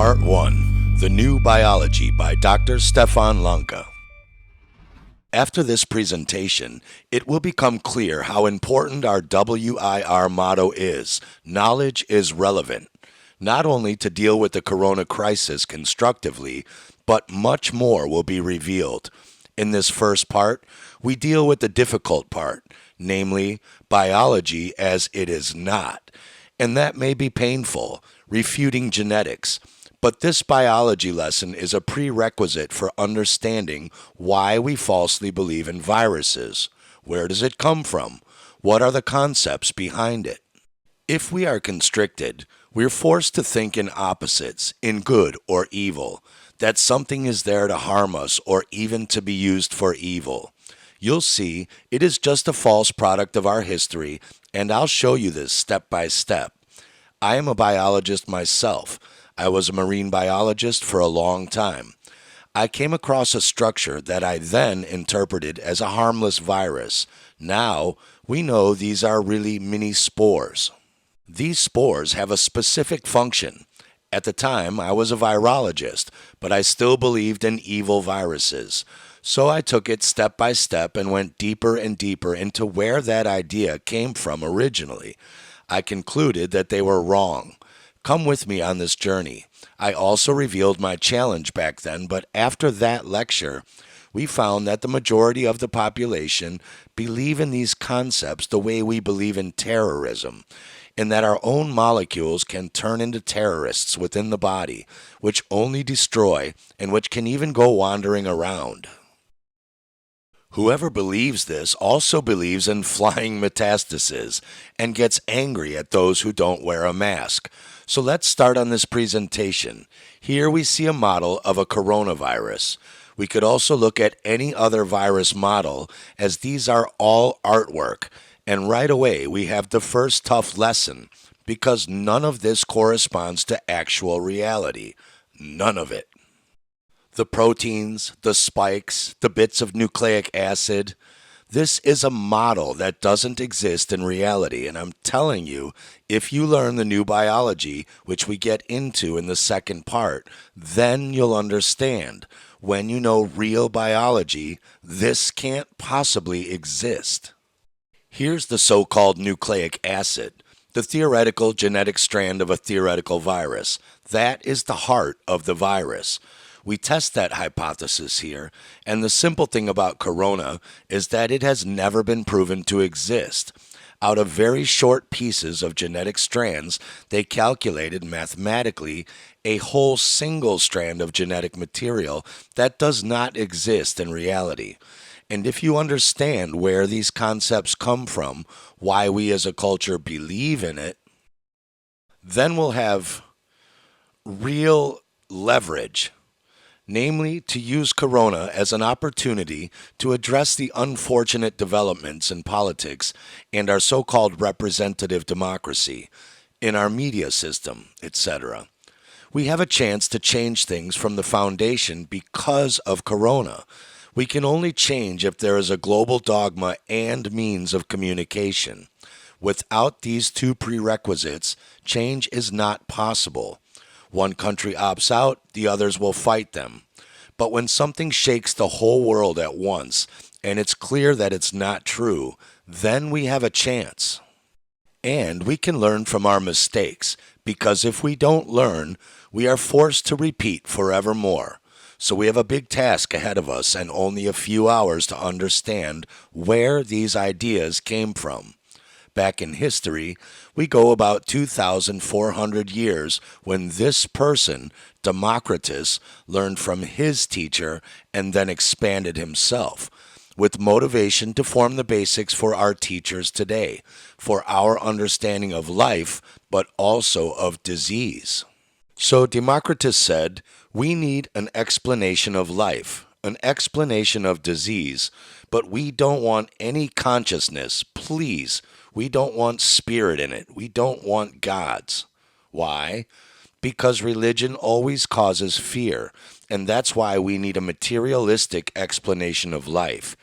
Part 1, The New Biology by Dr. Stefan Lanka. After this presentation, it will become clear how important our WIR motto is. Knowledge is relevant, not only to deal with the corona crisis constructively, but much more will be revealed. In this first part, we deal with the difficult part, namely biology as it is not. And that may be painful, refuting genetics. But this biology lesson is a prerequisite for understanding why we falsely believe in viruses. Where does it come from? What are the concepts behind it? If we are constricted, we're forced to think in opposites, in good or evil, that something is there to harm us or even to be used for evil. You'll see it is just a false product of our history, and I'll show you this step by step. I am a biologist myself. I was a marine biologist for a long time. I came across a structure that I then interpreted as a harmless virus. Now, we know these are really mini spores. These spores have a specific function. At the time, I was a virologist, but I still believed in evil viruses. So I took it step by step and went deeper and deeper into where that idea came from originally. I concluded that they were wrong. Come with me on this journey. I also revealed my challenge back then, but after that lecture, we found that the majority of the population believe in these concepts the way we believe in terrorism, and that our own molecules can turn into terrorists within the body, which only destroy and which can even go wandering around. Whoever believes this also believes in flying metastases and gets angry at those who don't wear a mask. So let's start on this presentation. Here we see a model of a coronavirus. We could also look at any other virus model, as these are all artwork. And right away we have the first tough lesson, because none of this corresponds to actual reality. None of it. The proteins, the spikes, the bits of nucleic acid. This is a model that doesn't exist in reality, and I'm telling you, if you learn the new biology, which we get into in the second part, then you'll understand. When you know real biology, this can't possibly exist. Here's the so-called nucleic acid, the theoretical genetic strand of a theoretical virus. That is the heart of the virus. We test that hypothesis here, and the simple thing about corona is that it has never been proven to exist. Out of very short pieces of genetic strands, they calculated mathematically a whole single strand of genetic material that does not exist in reality. And if you understand where these concepts come from, why we as a culture believe in it, then we'll have real leverage. Namely, to use corona as an opportunity to address the unfortunate developments in politics and our so-called representative democracy, in our media system, etc. We have a chance to change things from the foundation because of corona. We can only change if there is a global dogma and means of communication. Without these two prerequisites, change is not possible. One country opts out, the others will fight them. But when something shakes the whole world at once, and it's clear that it's not true, then we have a chance. And we can learn from our mistakes, because if we don't learn, we are forced to repeat forevermore. So we have a big task ahead of us and only a few hours to understand where these ideas came from. Back in history, we go about 2,400 years when this person, Democritus, learned from his teacher and then expanded himself, with motivation to form the basics for our teachers today, for our understanding of life, but also of disease. So Democritus said, we need an explanation of life, an explanation of disease, but we don't want any consciousness, please. We don't want spirit in it. We don't want gods. Why? Because religion always causes fear, and that's why we need a materialistic explanation of life.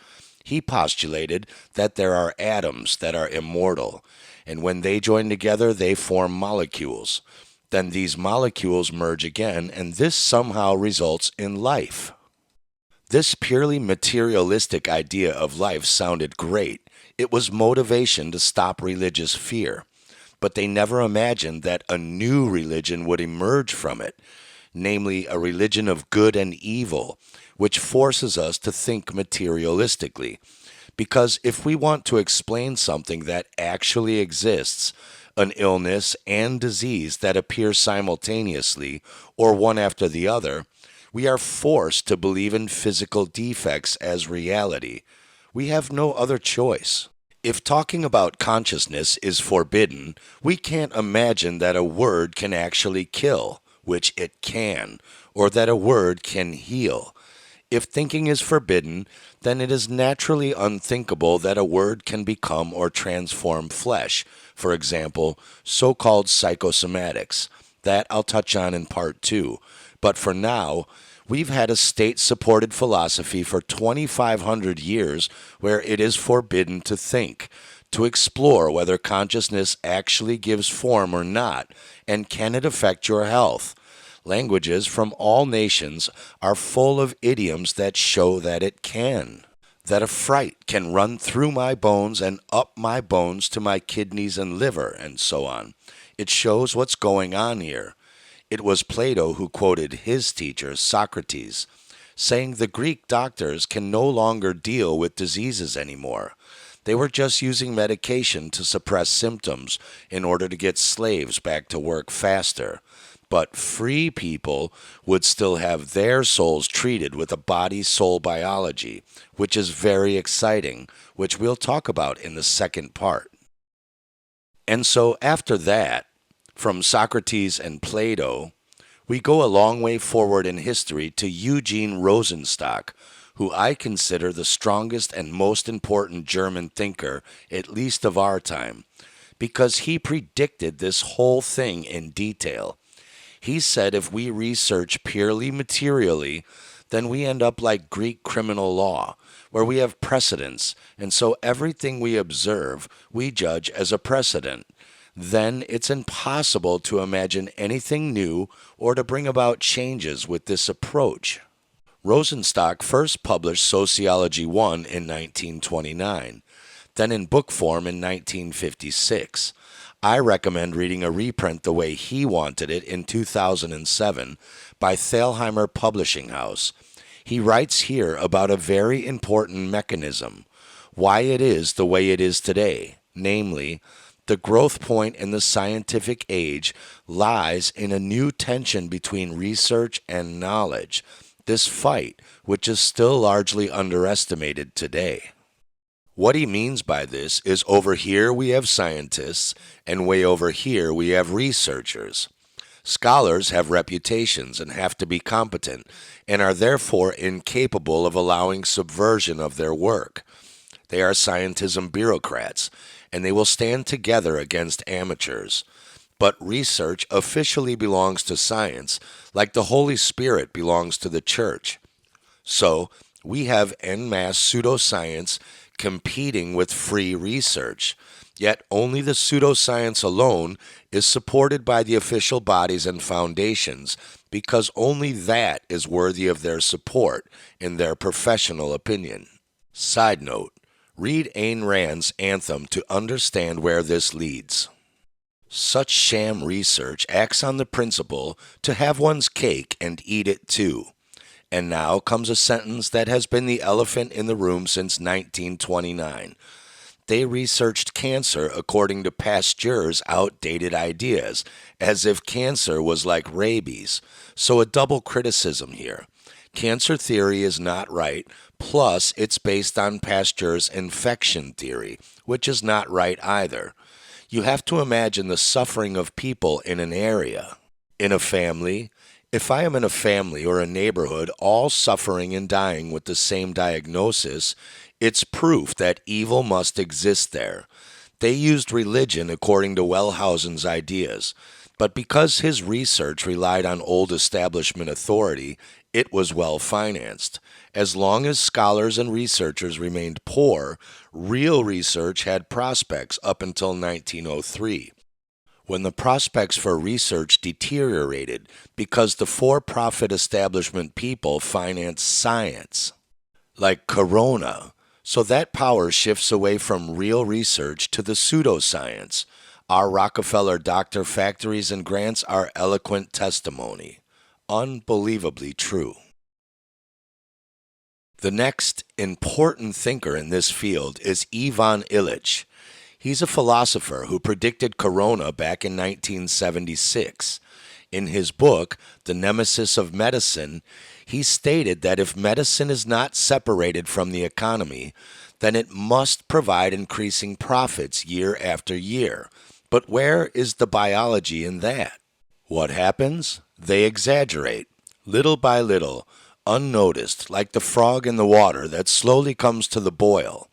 He postulated that there are atoms that are immortal, and when they join together, they form molecules. Then these molecules merge again, and this somehow results in life. This purely materialistic idea of life sounded great. It was motivation to stop religious fear. But they never imagined that a new religion would emerge from it, namely a religion of good and evil, which forces us to think materialistically. Because if we want to explain something that actually exists, an illness and disease that appear simultaneously or one after the other, we are forced to believe in physical defects as reality. We have no other choice. If talking about consciousness is forbidden, we can't imagine that a word can actually kill, which it can, or that a word can heal. If thinking is forbidden, then it is naturally unthinkable that a word can become or transform flesh, for example, so-called psychosomatics. That I'll touch on in part 2. But for now, we've had a state-supported philosophy for 2,500 years where it is forbidden to think, to explore whether consciousness actually gives form or not, and can it affect your health. Languages from all nations are full of idioms that show that it can. That a fright can run through my bones and up my bones to my kidneys and liver, and so on. It shows what's going on here. It was Plato who quoted his teacher, Socrates, saying the Greek doctors can no longer deal with diseases anymore. They were just using medication to suppress symptoms in order to get slaves back to work faster. But free people would still have their souls treated with a body-soul biology, which is very exciting, which we'll talk about in the second part. And so after that, from Socrates and Plato, we go a long way forward in history to Eugene Rosenstock, who I consider the strongest and most important German thinker, at least of our time, because he predicted this whole thing in detail. He said if we research purely materially, then we end up like Greek criminal law, where we have precedents, and so everything we observe, we judge as a precedent. Then it's impossible to imagine anything new or to bring about changes with this approach. Rosenstock first published Sociology 1 in 1929, then in book form in 1956. I recommend reading a reprint the way he wanted it in 2007 by Thalheimer Publishing House. He writes here about a very important mechanism, why it is the way it is today, namely, the growth point in the scientific age lies in a new tension between research and knowledge, this fight which is still largely underestimated today. What he means by this is over here we have scientists, and way over here we have researchers. Scholars have reputations and have to be competent, and are therefore incapable of allowing subversion of their work. They are scientism bureaucrats, and they will stand together against amateurs. But research officially belongs to science, like the Holy Spirit belongs to the church. So, we have en masse pseudoscience competing with free research, yet only the pseudoscience alone is supported by the official bodies and foundations, because only that is worthy of their support, in their professional opinion. Side note, read Ayn Rand's Anthem to understand where this leads. Such sham research acts on the principle to have one's cake and eat it too. And now comes a sentence that has been the elephant in the room since 1929. They researched cancer according to Pasteur's outdated ideas, as if cancer was like rabies. So a double criticism here. Cancer theory is not right, plus it's based on Pasteur's infection theory, which is not right either. You have to imagine the suffering of people in an area, in a family. If I am in a family or a neighborhood all suffering and dying with the same diagnosis, it's proof that evil must exist there. They used religion according to Wellhausen's ideas, but because his research relied on old establishment authority, it was well financed. As long as scholars and researchers remained poor, real research had prospects up until 1903. when the prospects for research deteriorated because the for-profit establishment people finance science, like corona, so that power shifts away from real research to the pseudoscience. Our Rockefeller doctor factories and grants are eloquent testimony. Unbelievably true. The next important thinker in this field is Ivan Illich. He's a philosopher who predicted corona back in 1976. In his book, The Nemesis of Medicine, he stated that if medicine is not separated from the economy, then it must provide increasing profits year after year. But where is the biology in that? What happens? They exaggerate, little by little, unnoticed, like the frog in the water that slowly comes to the boil.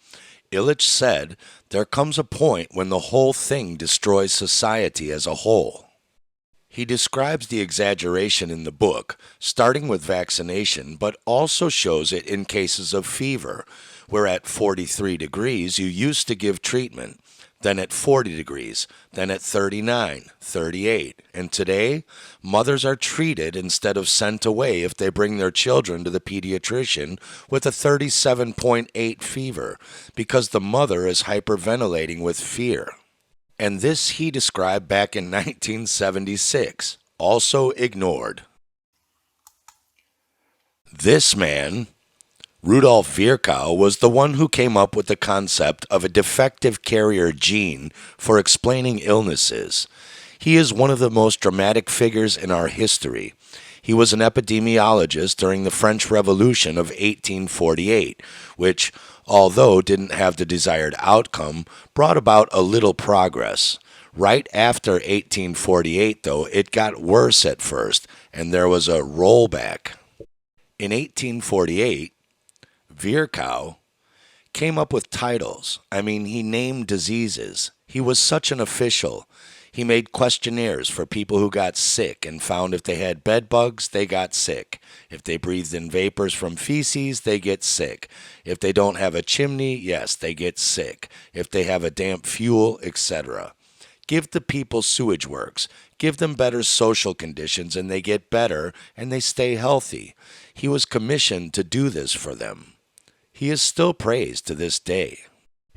Illich said, there comes a point when the whole thing destroys society as a whole. He describes the exaggeration in the book, starting with vaccination, but also shows it in cases of fever, where at 43 degrees you used to give treatment, then at 40 degrees, then at 39, 38. And today, mothers are treated instead of sent away if they bring their children to the pediatrician with a 37.8 fever, because the mother is hyperventilating with fear. And this he described back in 1976, also ignored. This man, Rudolf Virchow, was the one who came up with the concept of a defective carrier gene for explaining illnesses. He is one of the most dramatic figures in our history. He was an epidemiologist during the French Revolution of 1848, which, although didn't have the desired outcome, brought about a little progress. Right after 1848, though, it got worse at first, and there was a rollback. In 1848, Virchow came up with titles. He named diseases. He was such an official. He made questionnaires for people who got sick and found if they had bed bugs, they got sick. If they breathed in vapors from feces, they get sick. If they don't have a chimney, yes, they get sick. If they have a damp fuel, etc. Give the people sewage works. Give them better social conditions and they get better and they stay healthy. He was commissioned to do this for them. He is still praised to this day.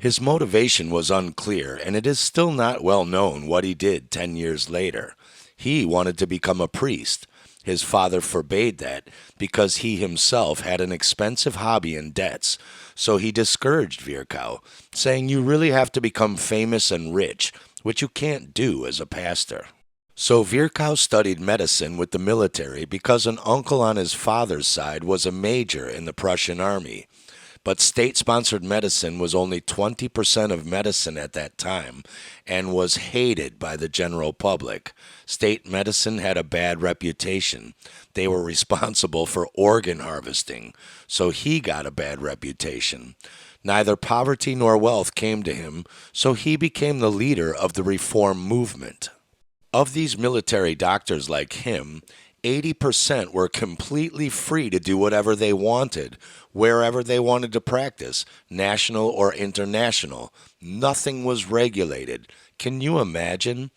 His motivation was unclear, and it is still not well known what he did 10 years later. He wanted to become a priest. His father forbade that because he himself had an expensive hobby and debts, so he discouraged Virchow, saying you really have to become famous and rich, which you can't do as a pastor. So Virchow studied medicine with the military because an uncle on his father's side was a major in the Prussian army. But state-sponsored medicine was only 20% of medicine at that time and was hated by the general public. State medicine had a bad reputation. They were responsible for organ harvesting, so he got a bad reputation. Neither poverty nor wealth came to him, so he became the leader of the reform movement. Of these military doctors like him, 80% were completely free to do whatever they wanted, wherever they wanted to practice, national or international. Nothing was regulated. Can you imagine?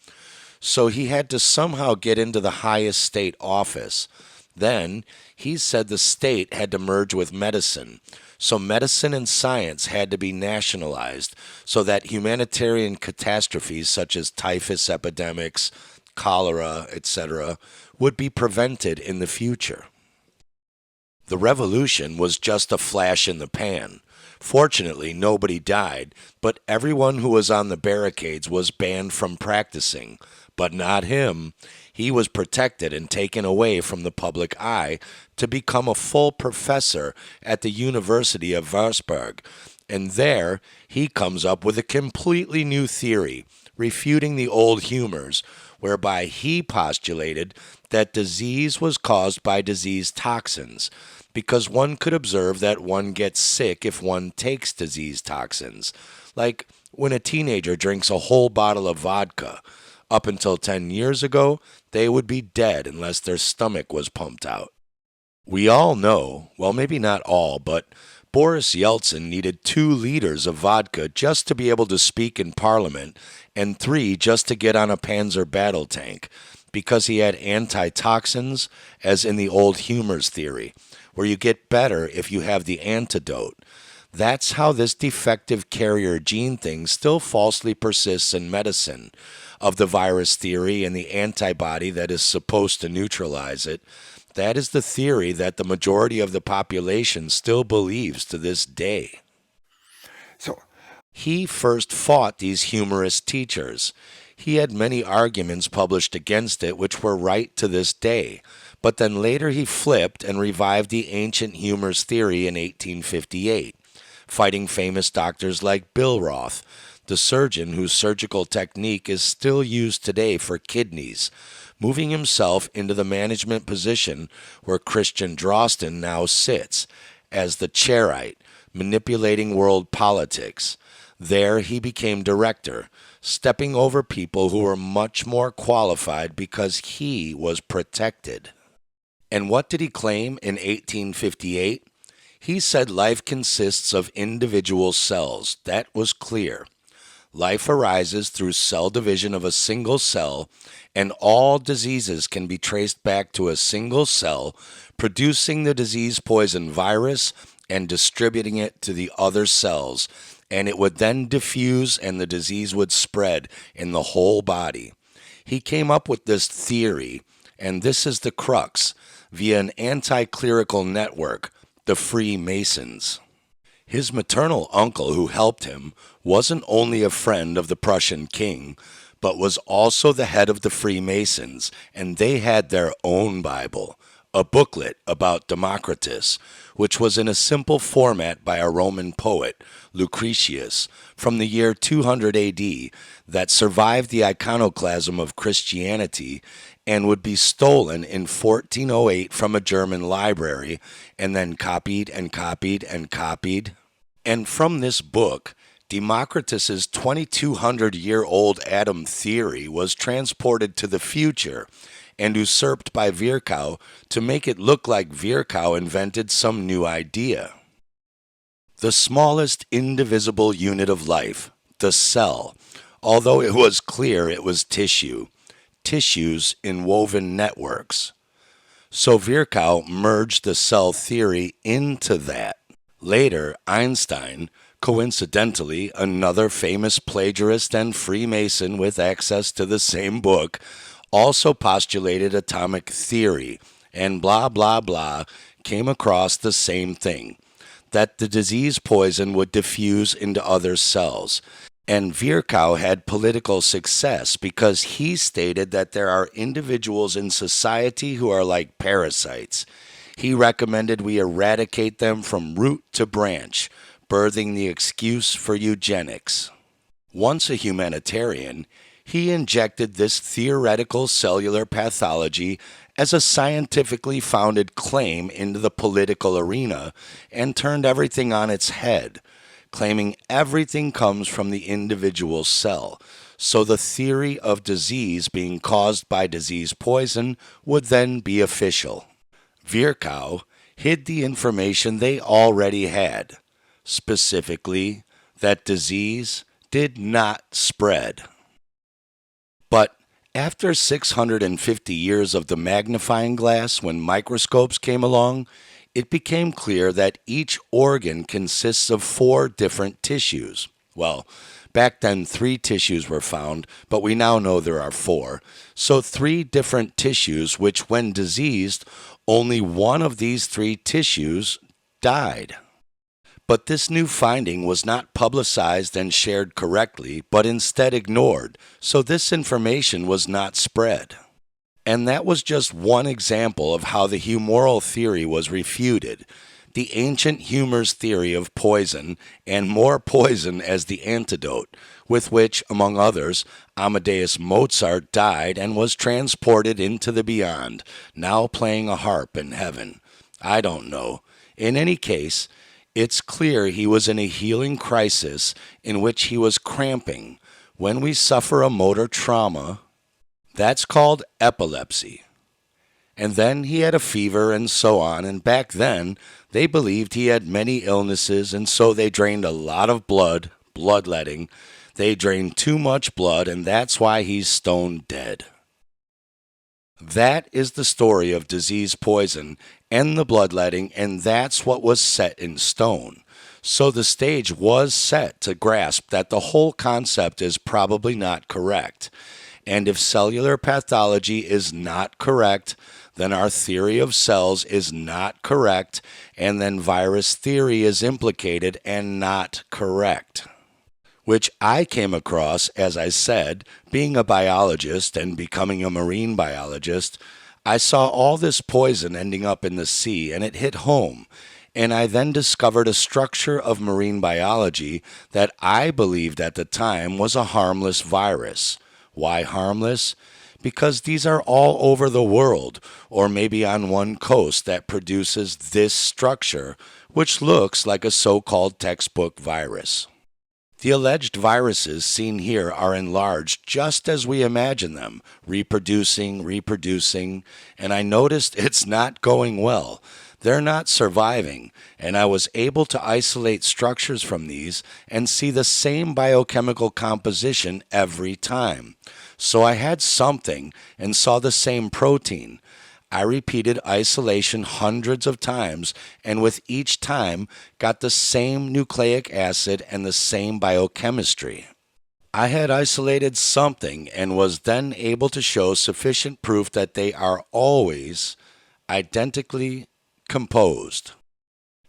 So he had to somehow get into the highest state office. Then he said the state had to merge with medicine. So medicine and science had to be nationalized so that humanitarian catastrophes such as typhus epidemics, cholera, etc., would be prevented in the future. The revolution was just a flash in the pan. Fortunately, nobody died, but everyone who was on the barricades was banned from practicing. But not him. He was protected and taken away from the public eye to become a full professor at the University of Würzburg. And there, he comes up with a completely new theory, refuting the old humors, whereby he postulated that disease was caused by disease toxins, because one could observe that one gets sick if one takes disease toxins. Like when a teenager drinks a whole bottle of vodka. Up until 10 years ago, they would be dead unless their stomach was pumped out. We all know, well, maybe not all, but Boris Yeltsin needed 2 liters of vodka just to be able to speak in Parliament and 3 just to get on a Panzer battle tank because he had antitoxins, as in the old humors theory, where you get better if you have the antidote. That's how this defective carrier gene thing still falsely persists in medicine, of the virus theory and the antibody that is supposed to neutralize it. That is the theory that the majority of the population still believes to this day. So, he first fought these humorous teachers. He had many arguments published against it which were right to this day, but then later he flipped and revived the ancient humors theory in 1858, fighting famous doctors like Billroth, the surgeon whose surgical technique is still used today for kidneys, moving himself into the management position where Christian Drosten now sits, as the chairite, manipulating world politics. There he became director, stepping over people who were much more qualified because he was protected. And what did he claim in 1858? He said life consists of individual cells. That was clear. Life arises through cell division of a single cell, and all diseases can be traced back to a single cell, producing the disease poison virus and distributing it to the other cells, and it would then diffuse and the disease would spread in the whole body. He came up with this theory, and this is the crux, via an anti-clerical network, the Freemasons. His maternal uncle who helped him wasn't only a friend of the Prussian king, but was also the head of the Freemasons, and they had their own Bible, a booklet about Democritus, which was in a simple format by a Roman poet, Lucretius, from the year 200 AD, that survived the iconoclasm of Christianity and would be stolen in 1408 from a German library and then copied and copied and copied. And from this book, Democritus's 2200-year-old atom theory was transported to the future and usurped by Virchow to make it look like Virchow invented some new idea. The smallest indivisible unit of life, the cell, although it was clear it was tissue, tissues in woven networks. So Virchow merged the cell theory into that. Later, Einstein, coincidentally another famous plagiarist and Freemason with access to the same book, also postulated atomic theory, and blah blah blah came across the same thing, that the disease poison would diffuse into other cells. And Virchow had political success because he stated that there are individuals in society who are like parasites. He recommended we eradicate them from root to branch, birthing the excuse for eugenics. Once a humanitarian, he injected this theoretical cellular pathology as a scientifically founded claim into the political arena and turned everything on its head, claiming everything comes from the individual cell, so the theory of disease being caused by disease poison would then be official. Virchow hid the information they already had, specifically that disease did not spread. But after 650 years of the magnifying glass, when microscopes came along, it became clear that each organ consists of 4 different tissues. Well, back then 3 tissues were found, but we now know there are 4. So 3 different tissues which, when diseased, only one of these 3 tissues died. But this new finding was not publicized and shared correctly, but instead ignored, so this information was not spread. And that was just one example of how the humoral theory was refuted, the ancient humors theory of poison, and more poison as the antidote, with which, among others, Amadeus Mozart died and was transported into the beyond, now playing a harp in heaven. I don't know. In any case, it's clear he was in a healing crisis in which he was cramping. When we suffer a motor trauma, that's called epilepsy. And then he had a fever and so on, and back then they believed he had many illnesses, and so they drained a lot of bloodletting. They drained too much blood, and that's why he's stone dead. That is the story of disease poison and the bloodletting, and that's what was set in stone. So the stage was set to grasp that the whole concept is probably not correct. And if cellular pathology is not correct, then our theory of cells is not correct, and then virus theory is implicated and not correct. Which I came across, as I said, being a biologist and becoming a marine biologist. I saw all this poison ending up in the sea, and it hit home. And I then discovered a structure of marine biology that I believed at the time was a harmless virus. Why harmless? Because these are all over the world, or maybe on one coast that produces this structure, which looks like a so-called textbook virus. The alleged viruses seen here are enlarged just as we imagine them, reproducing, and I noticed it's not going well. They're not surviving, and I was able to isolate structures from these and see the same biochemical composition every time. So I had something and saw the same protein. I repeated isolation hundreds of times, and with each time got the same nucleic acid and the same biochemistry. I had isolated something and was then able to show sufficient proof that they are always identically composed.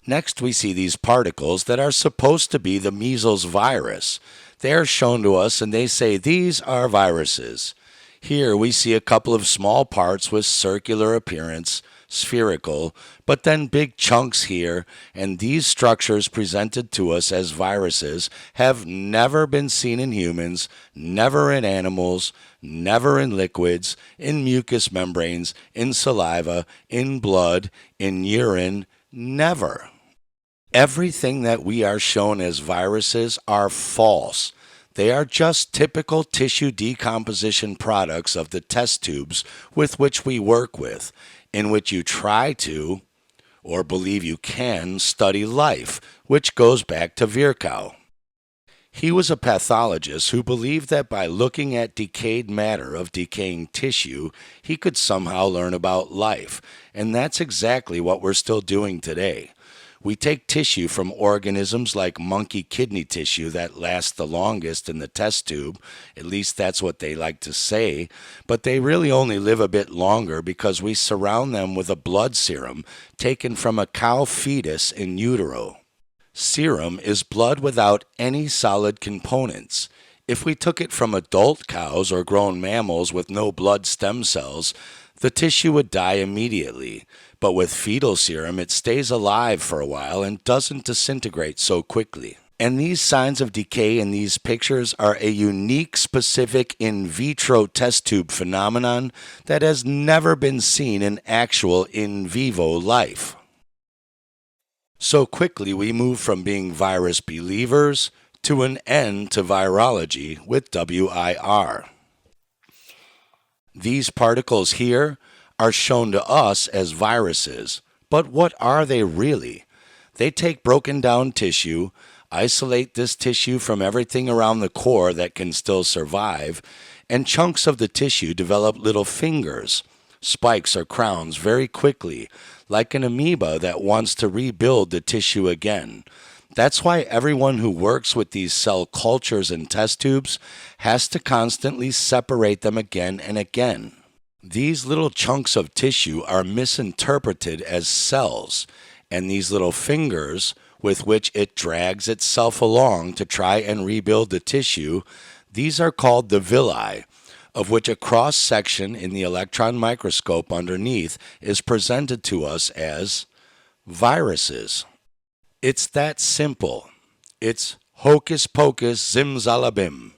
Next, we see these particles that are supposed to be the measles virus. They are shown to us and they say these are viruses. Here we see a couple of small parts with circular appearance, spherical, but then big chunks here, and these structures presented to us as viruses have never been seen in humans, never in animals, never in liquids, in mucous membranes, in saliva, in blood, in urine, never. Everything that we are shown as viruses are false. They are just typical tissue decomposition products of the test tubes with which we work with, in which you try to, or believe you can, study life, which goes back to Virchow. He was a pathologist who believed that by looking at decayed matter of decaying tissue, he could somehow learn about life, and that's exactly what we're still doing today. We take tissue from organisms like monkey kidney tissue that lasts the longest in the test tube, at least that's what they like to say, but they really only live a bit longer because we surround them with a blood serum taken from a cow fetus in utero. Serum is blood without any solid components. If we took it from adult cows or grown mammals with no blood stem cells, the tissue would die immediately. But with fetal serum, it stays alive for a while and doesn't disintegrate so quickly. And these signs of decay in these pictures are a unique, specific in vitro test tube phenomenon that has never been seen in actual in vivo life. So quickly we move from being virus believers to an end to virology with WIR. These particles here are shown to us as viruses, but what are they really? They take broken down tissue, isolate this tissue from everything around the core that can still survive, and chunks of the tissue develop little fingers, spikes or crowns very quickly, like an amoeba that wants to rebuild the tissue again. That's why everyone who works with these cell cultures and test tubes has to constantly separate them again and again. These little chunks of tissue are misinterpreted as cells, and these little fingers with which it drags itself along to try and rebuild the tissue, these are called the villi, of which a cross-section in the electron microscope underneath is presented to us as viruses. It's that simple. It's hocus pocus zimzalabim.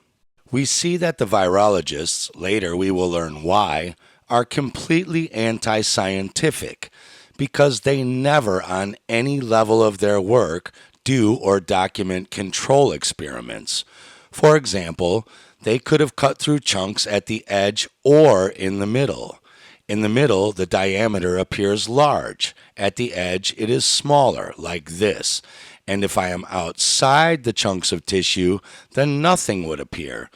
We see that the virologists, later we will learn why, are completely anti-scientific because they never on any level of their work do or document control experiments. For example, they could have cut through chunks at the edge or in the middle. In the middle, the diameter appears large. At the edge, it is smaller, like this. And if I am outside the chunks of tissue, then nothing would appear.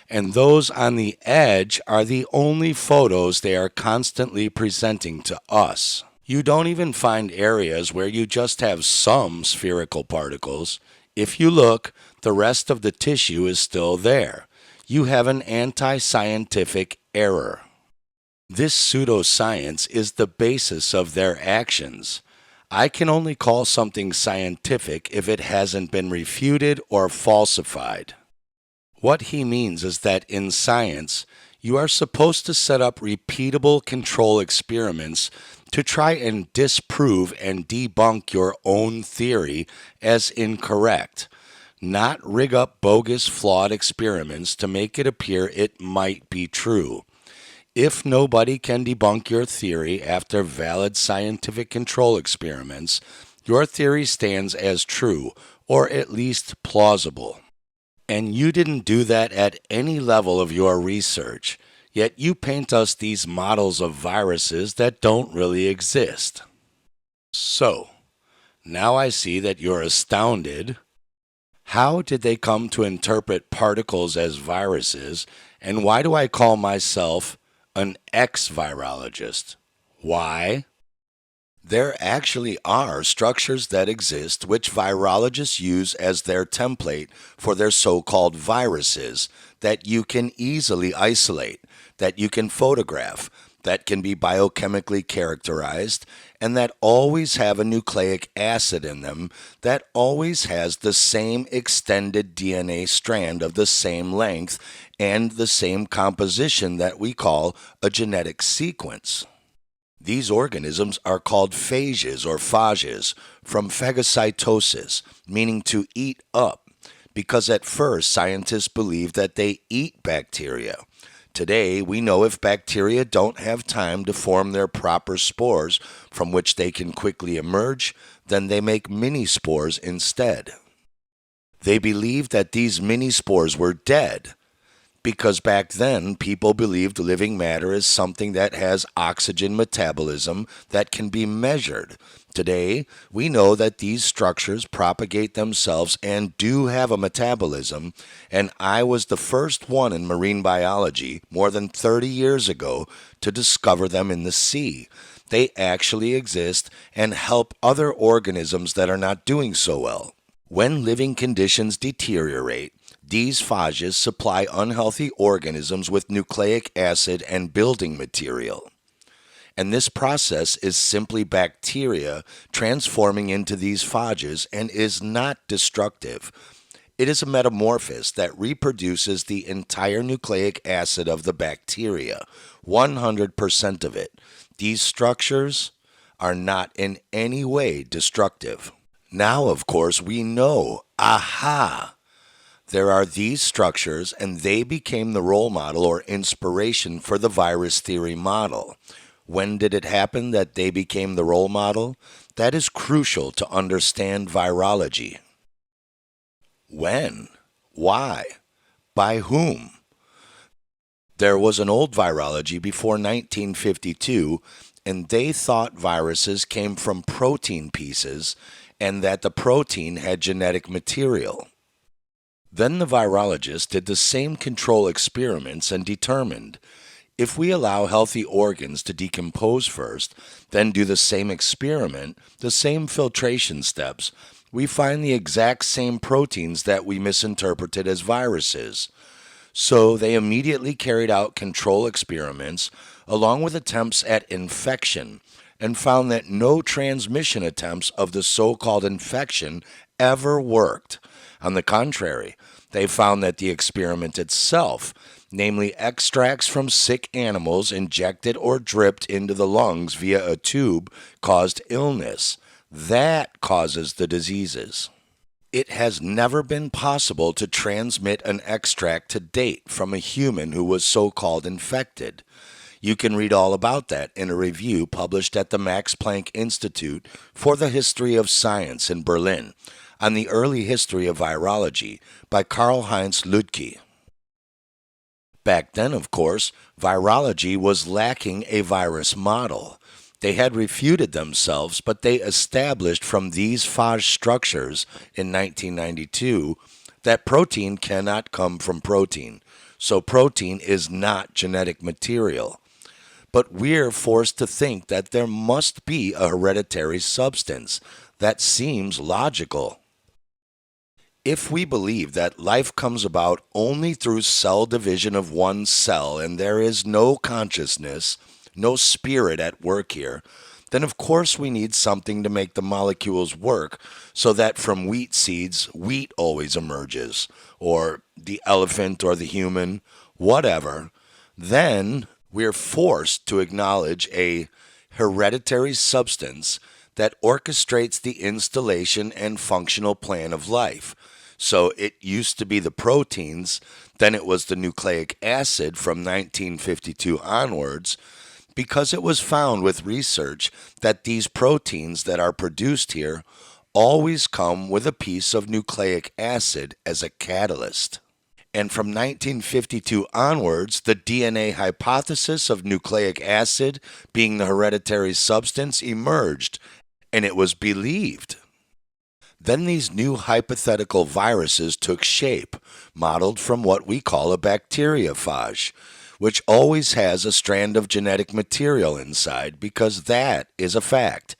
And those on the edge are the only photos they are constantly presenting to us. You don't even find areas where you just have some spherical particles. If you look, the rest of the tissue is still there. You have an anti-scientific error. This pseudoscience is the basis of their actions. I can only call something scientific if it hasn't been refuted or falsified. What he means is that in science, you are supposed to set up repeatable control experiments to try and disprove and debunk your own theory as incorrect, not rig up bogus, flawed experiments to make it appear it might be true. If nobody can debunk your theory after valid scientific control experiments, your theory stands as true, or at least plausible. And you didn't do that at any level of your research, yet you paint us these models of viruses that don't really exist. So, now I see that you're astounded. How did they come to interpret particles as viruses, and why do I call myself an ex-virologist? Why? There actually are structures that exist which virologists use as their template for their so-called viruses that you can easily isolate, that you can photograph, that can be biochemically characterized, and that always have a nucleic acid in them that always has the same extended DNA strand of the same length and the same composition that we call a genetic sequence. These organisms are called phages or phages from phagocytosis, meaning to eat up, because at first scientists believed that they eat bacteria. Today, we know if bacteria don't have time to form their proper spores from which they can quickly emerge, then they make mini-spores instead. They believed that these mini-spores were dead, because back then people believed living matter is something that has oxygen metabolism that can be measured. Today, we know that these structures propagate themselves and do have a metabolism, and I was the first one in marine biology more than 30 years ago to discover them in the sea. They actually exist and help other organisms that are not doing so well. When living conditions deteriorate, these phages supply unhealthy organisms with nucleic acid and building material. And this process is simply bacteria transforming into these phages and is not destructive. It is a metamorphosis that reproduces the entire nucleic acid of the bacteria, 100% of it. These structures are not in any way destructive. Now, of course, we know, there are these structures, and they became the role model or inspiration for the virus theory model. When did it happen that they became the role model? That is crucial to understand virology. When? Why? By whom? There was an old virology before 1952, and they thought viruses came from protein pieces and that the protein had genetic material. Then the virologists did the same control experiments and determined, if we allow healthy organs to decompose first, then do the same experiment, the same filtration steps, we find the exact same proteins that we misinterpreted as viruses. So they immediately carried out control experiments along with attempts at infection and found that no transmission attempts of the so-called infection ever worked. On the contrary, they found that the experiment itself, namely extracts from sick animals injected or dripped into the lungs via a tube, caused illness. That causes the diseases. It has never been possible to transmit an extract to date from a human who was so-called infected. You can read all about that in a review published at the Max Planck Institute for the History of Science in Berlin on the early history of virology by Karl-Heinz Lüdtke. Back then, of course, virology was lacking a virus model. They had refuted themselves, but they established from these phage structures in 1992 that protein cannot come from protein. So protein is not genetic material. But we're forced to think that there must be a hereditary substance. That seems logical. If we believe that life comes about only through cell division of one cell and there is no consciousness, no spirit at work here, then of course we need something to make the molecules work so that from wheat seeds, wheat always emerges, or the elephant or the human, whatever. Then we're forced to acknowledge a hereditary substance that orchestrates the installation and functional plan of life. So it used to be the proteins, then it was the nucleic acid from 1952 onwards, because it was found with research that these proteins that are produced here always come with a piece of nucleic acid as a catalyst. And from 1952 onwards, the DNA hypothesis of nucleic acid being the hereditary substance emerged, and it was believed. Then these new hypothetical viruses took shape, modeled from what we call a bacteriophage, which always has a strand of genetic material inside because that is a fact.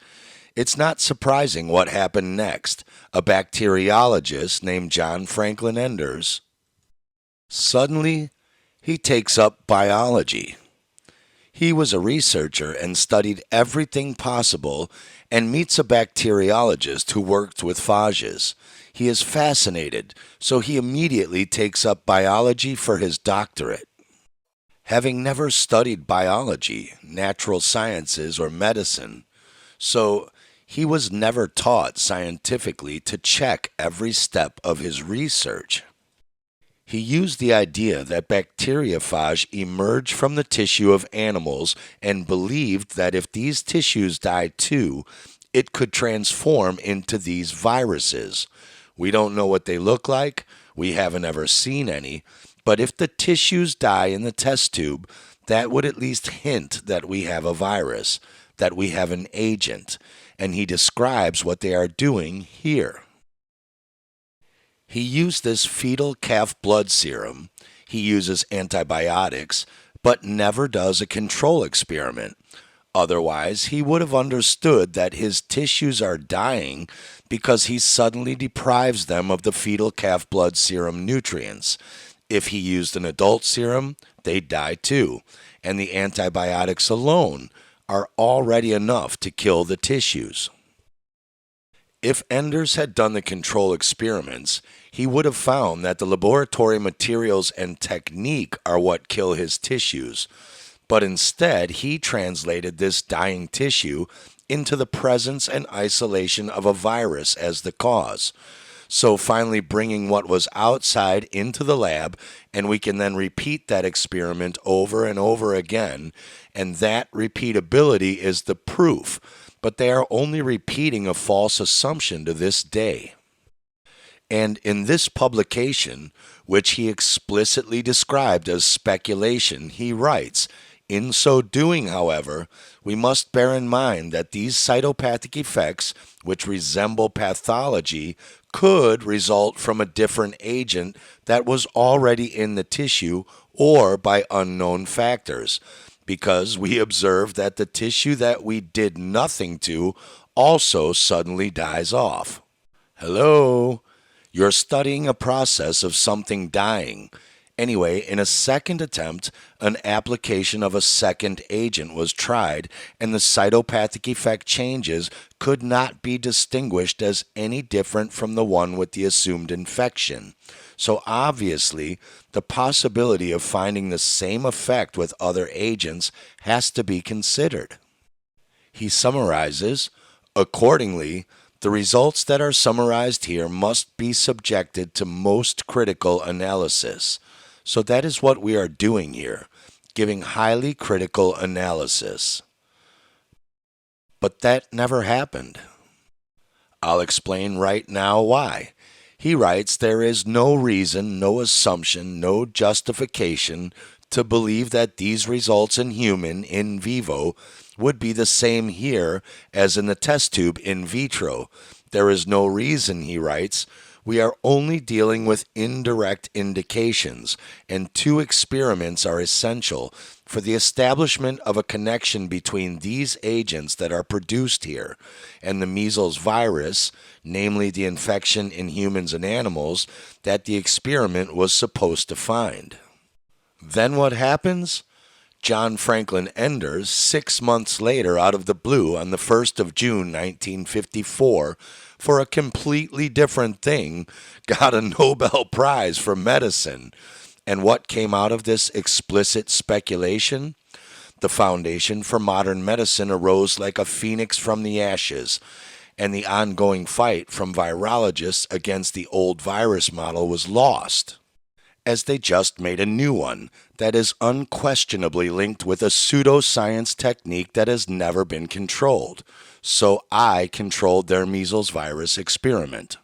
It's not surprising what happened next. A bacteriologist named John Franklin Enders, suddenly he takes up biology. He was a researcher and studied everything possible and meets a bacteriologist who worked with phages. He is fascinated, so he immediately takes up biology for his doctorate. Having never studied biology, natural sciences, or medicine, so he was never taught scientifically to check every step of his research. He used the idea that bacteriophage emerged from the tissue of animals and believed that if these tissues die too, it could transform into these viruses. We don't know what they look like, we haven't ever seen any, but if the tissues die in the test tube, that would at least hint that we have a virus, that we have an agent, and he describes what they are doing here. He used this fetal calf blood serum, he uses antibiotics, but never does a control experiment. Otherwise, he would have understood that his tissues are dying because he suddenly deprives them of the fetal calf blood serum nutrients. If he used an adult serum, they'd die too, and the antibiotics alone are already enough to kill the tissues. If Enders had done the control experiments, he would have found that the laboratory materials and technique are what kill his tissues, but instead he translated this dying tissue into the presence and isolation of a virus as the cause. So finally bringing what was outside into the lab, and we can then repeat that experiment over and over again, and that repeatability is the proof. But they are only repeating a false assumption to this day. And in this publication, which he explicitly described as speculation, he writes, in so doing, however, we must bear in mind that these cytopathic effects, which resemble pathology, could result from a different agent that was already in the tissue or by unknown factors, because we observe that the tissue that we did nothing to also suddenly dies off. Hello? You're studying a process of something dying. Anyway, in a second attempt, an application of a second agent was tried, and the cytopathic effect changes could not be distinguished as any different from the one with the assumed infection. So obviously, the possibility of finding the same effect with other agents has to be considered. He summarizes, accordingly, the results that are summarized here must be subjected to most critical analysis. So that is what we are doing here, giving highly critical analysis. But that never happened. I'll explain right now why. He writes, there is no reason, no assumption, no justification to believe that these results in human in vivo would be the same here as in the test tube in vitro. There is no reason, he writes. We are only dealing with indirect indications, and 2 experiments are essential for the establishment of a connection between these agents that are produced here and the measles virus, namely the infection in humans and animals, that the experiment was supposed to find. Then what happens? John Franklin Enders, 6 months later out of the blue on the 1st of June 1954, for a completely different thing, got a Nobel Prize for medicine. And what came out of this explicit speculation? The foundation for modern medicine arose like a phoenix from the ashes, and the ongoing fight from virologists against the old virus model was lost, as they just made a new one that is unquestionably linked with a pseudoscience technique that has never been controlled. So I controlled their measles virus experiment.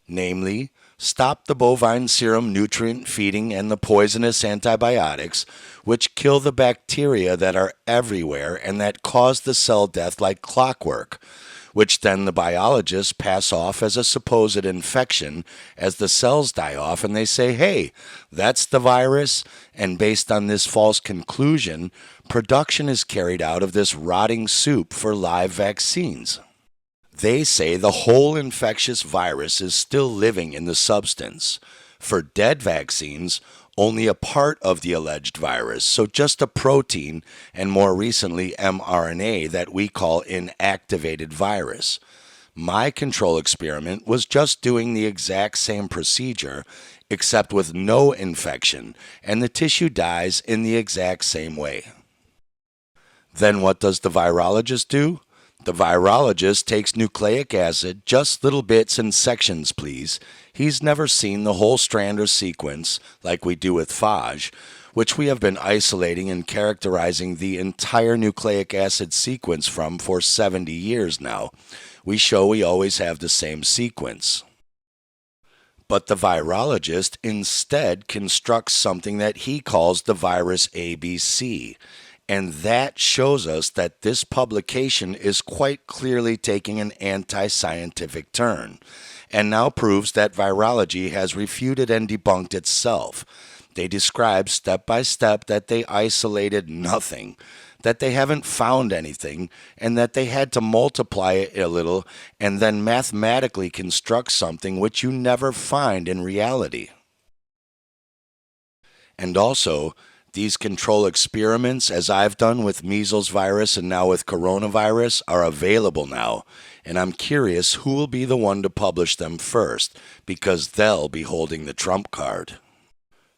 Namely, stop the bovine serum nutrient feeding and the poisonous antibiotics, which kill the bacteria that are everywhere and that cause the cell death like clockwork, which then the biologists pass off as a supposed infection as the cells die off, and they say, hey, that's the virus, and based on this false conclusion, production is carried out of this rotting soup for live vaccines. They say the whole infectious virus is still living in the substance. For dead vaccines, only a part of the alleged virus, so just a protein, and more recently mRNA that we call inactivated virus. My control experiment was just doing the exact same procedure, except with no infection, and the tissue dies in the exact same way. Then what does the virologist do? The virologist takes nucleic acid, just little bits and sections, please. He's never seen the whole strand or sequence, like we do with phage, which we have been isolating and characterizing the entire nucleic acid sequence from for 70 years now. We show we always have the same sequence. But the virologist instead constructs something that he calls the virus ABC. And that shows us that this publication is quite clearly taking an anti-scientific turn, and now proves that virology has refuted and debunked itself. They describe step by step that they isolated nothing, that they haven't found anything, and that they had to multiply it a little and then mathematically construct something which you never find in reality. And also, these control experiments, as I've done with measles virus and now with coronavirus, are available now, and I'm curious who will be the one to publish them first, because they'll be holding the trump card.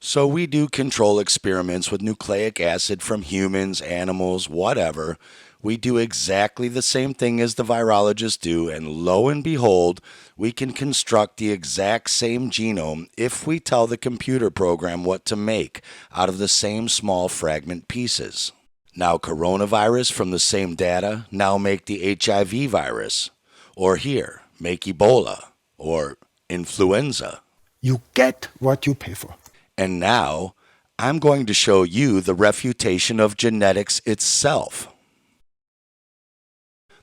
So we do control experiments with nucleic acid from humans, animals, whatever. We do exactly the same thing as the virologists do, and lo and behold, we can construct the exact same genome if we tell the computer program what to make out of the same small fragment pieces. Now coronavirus from the same data, now make the HIV virus. Or here, make Ebola. Or influenza. You get what you pay for. And now, I'm going to show you the refutation of genetics itself.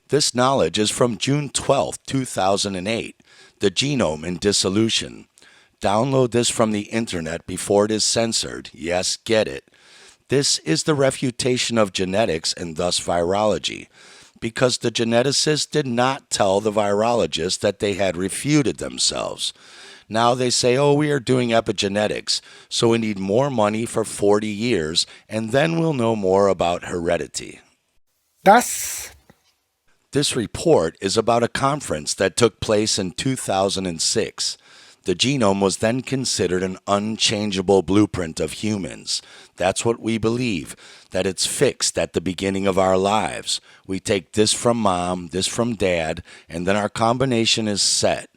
This knowledge is from June 12, 2008, The Genome in Dissolution. Download this from the internet before it is censored. Yes, get it. This is the refutation of genetics and thus virology, because the geneticists did not tell the virologists that they had refuted themselves. Now they say, oh, we are doing epigenetics, so we need more money for 40 years, and then we'll know more about heredity. This report is about a conference that took place in 2006. The genome was then considered an unchangeable blueprint of humans. That's what we believe, that it's fixed at the beginning of our lives. We take this from mom, this from dad, and then our combination is set.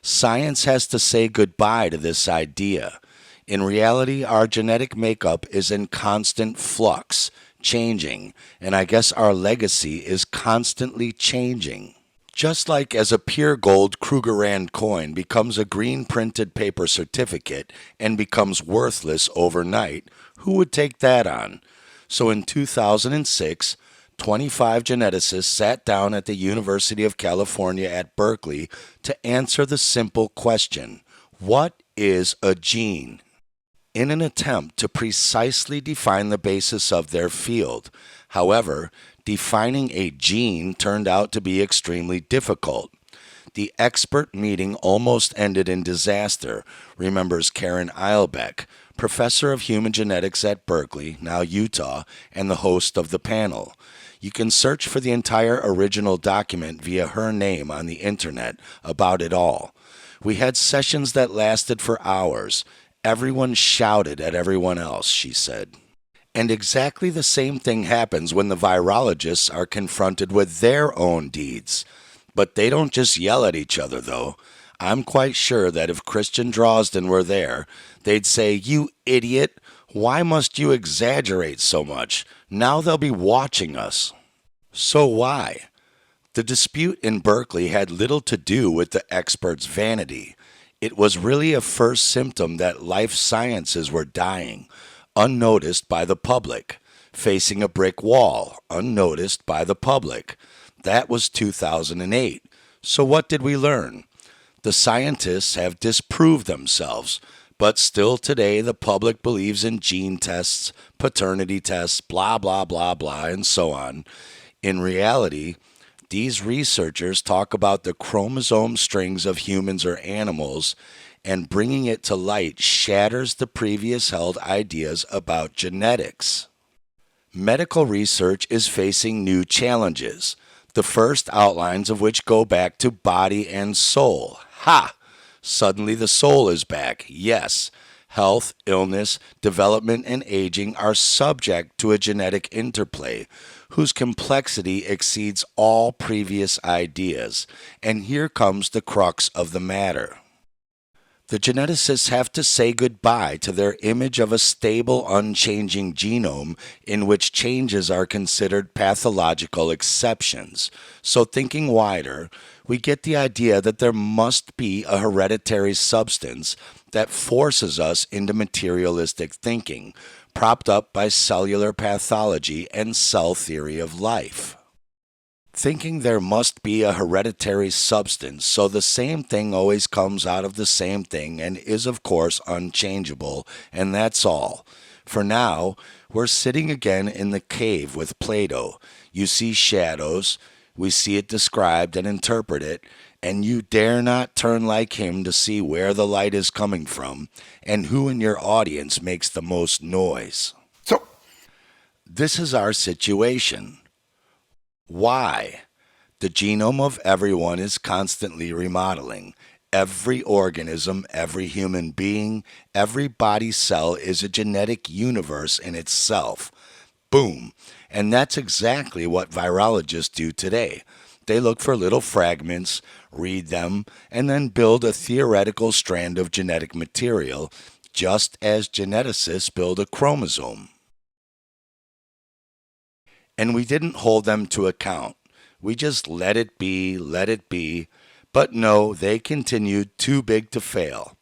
Science has to say goodbye to this idea. In reality, our genetic makeup is in constant flux, changing, and I guess our legacy is constantly changing. Just like as a pure gold Krugerrand coin becomes a green printed paper certificate and becomes worthless overnight, who would take that on? So in 2006, 25 geneticists sat down at the University of California at Berkeley to answer the simple question, what is a gene? In an attempt to precisely define the basis of their field. However, defining a gene turned out to be extremely difficult. The expert meeting almost ended in disaster, remembers Karen Eilbeck, professor of human genetics at Berkeley, now Utah, and the host of the panel. You can search for the entire original document via her name on the internet about it all. We had sessions that lasted for hours. Everyone shouted at everyone else, she said. And exactly the same thing happens when the virologists are confronted with their own deeds. But they don't just yell at each other, though. I'm quite sure that if Christian Drosten were there, they'd say, "You idiot, why must you exaggerate so much? Now they'll be watching us." So why? The dispute in Berkeley had little to do with the experts' vanity. It was really a first symptom that life sciences were dying, unnoticed by the public, facing a brick wall, unnoticed by the public. That was 2008. So what did we learn? The scientists have disproved themselves, but still today the public believes in gene tests, paternity tests, blah, blah, blah, blah, and so on. In reality, these researchers talk about the chromosome strings of humans or animals, and bringing it to light shatters the previous held ideas about genetics. Medical research is facing new challenges, the first outlines of which go back to body and soul. Ha! Suddenly the soul is back. Yes, health, illness, development, and aging are subject to a genetic interplay whose complexity exceeds all previous ideas. And here comes the crux of the matter. The geneticists have to say goodbye to their image of a stable, unchanging genome in which changes are considered pathological exceptions. So thinking wider, we get the idea that there must be a hereditary substance that forces us into materialistic thinking, propped up by cellular pathology and cell theory of life. Thinking there must be a hereditary substance, so the same thing always comes out of the same thing and is of course unchangeable, and that's all. For now, we're sitting again in the cave with Plato. You see shadows, we see it described and interpret it, and you dare not turn like him to see where the light is coming from and who in your audience makes the most noise. So, this is our situation. Why? The genome of everyone is constantly remodeling. Every organism, every human being, every body cell is a genetic universe in itself. Boom. And that's exactly what virologists do today. They look for little fragments, read them, and then build a theoretical strand of genetic material, just as geneticists build a chromosome. And we didn't hold them to account. We just let it be. But no, they continued too big to fail.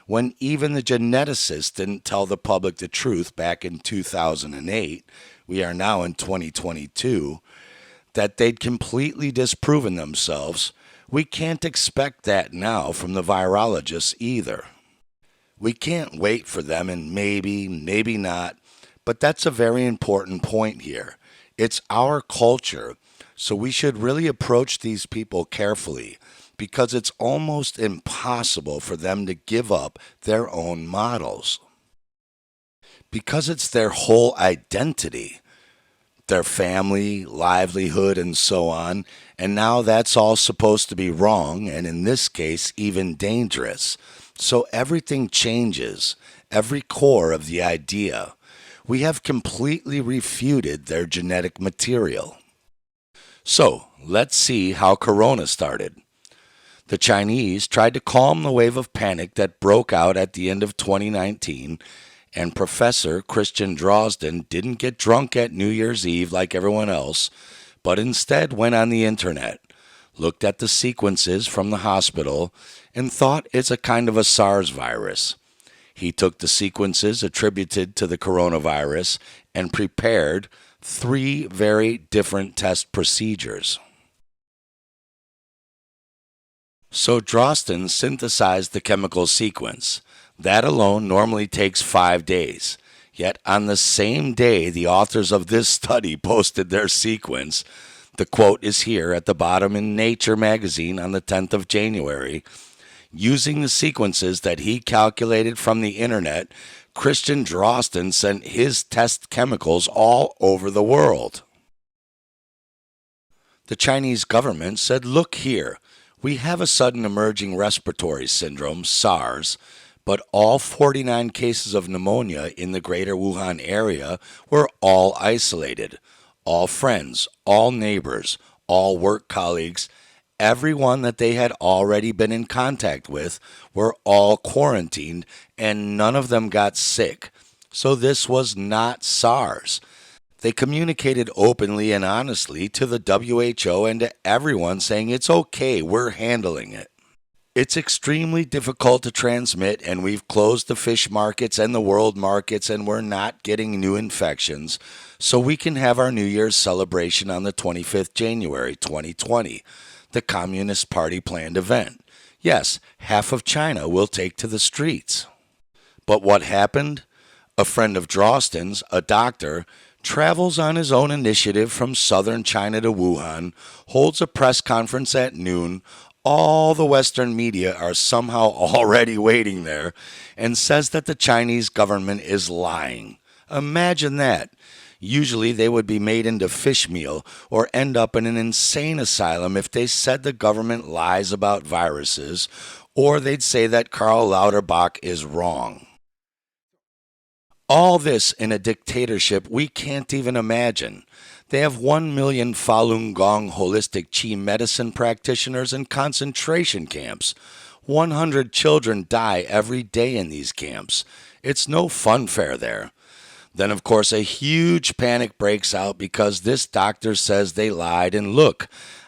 When even the geneticists didn't tell the public the truth back in 2008, we are now in 2022, that they'd completely disproven themselves, we can't expect that now from the virologists either. We can't wait for them and maybe not, but that's a very important point here. It's our culture, so we should really approach these people carefully because it's almost impossible for them to give up their own models. Because it's their whole identity, their family, livelihood, and so on, and now that's all supposed to be wrong, and in this case, even dangerous. So everything changes, every core of the idea. We have completely refuted their genetic material. So, let's see how Corona started. The Chinese tried to calm the wave of panic that broke out at the end of 2019, and Professor Christian Drosten didn't get drunk at New Year's Eve like everyone else, but instead went on the internet, looked at the sequences from the hospital, and thought it's a kind of a SARS virus. He took the sequences attributed to the coronavirus and prepared 3 very different test procedures. So Drosten synthesized the chemical sequence. That alone normally takes 5 days. Yet on the same day the authors of this study posted their sequence, the quote is here at the bottom in Nature magazine on the 10th of January, using the sequences that he calculated from the internet, Christian Drosten sent his test chemicals all over the world. The Chinese government said, look here, we have a sudden emerging respiratory syndrome, SARS, but all 49 cases of pneumonia in the greater Wuhan area were all isolated. All friends, all neighbors, all work colleagues, everyone that they had already been in contact with were all quarantined and none of them got sick. So this was not SARS. They communicated openly and honestly to the WHO and to everyone saying it's okay, we're handling it. It's extremely difficult to transmit and we've closed the fish markets and the world markets and we're not getting new infections, so we can have our New Year's celebration on the 25th January 2020, the Communist Party planned event. Yes, half of China will take to the streets. But what happened? A friend of Drosten's, a doctor, travels on his own initiative from southern China to Wuhan, holds a press conference at noon, all the Western media are somehow already waiting there, and says that the Chinese government is lying. Imagine that. Usually they would be made into fish meal or end up in an insane asylum if they said the government lies about viruses, or they'd say that Karl Lauterbach is wrong. All this in a dictatorship we can't even imagine. They have 1 million Falun Gong holistic Qi medicine practitioners in concentration camps. 100 children die every day in these camps. It's no funfair there. Then, of course, a huge panic breaks out because this doctor says they lied. And look,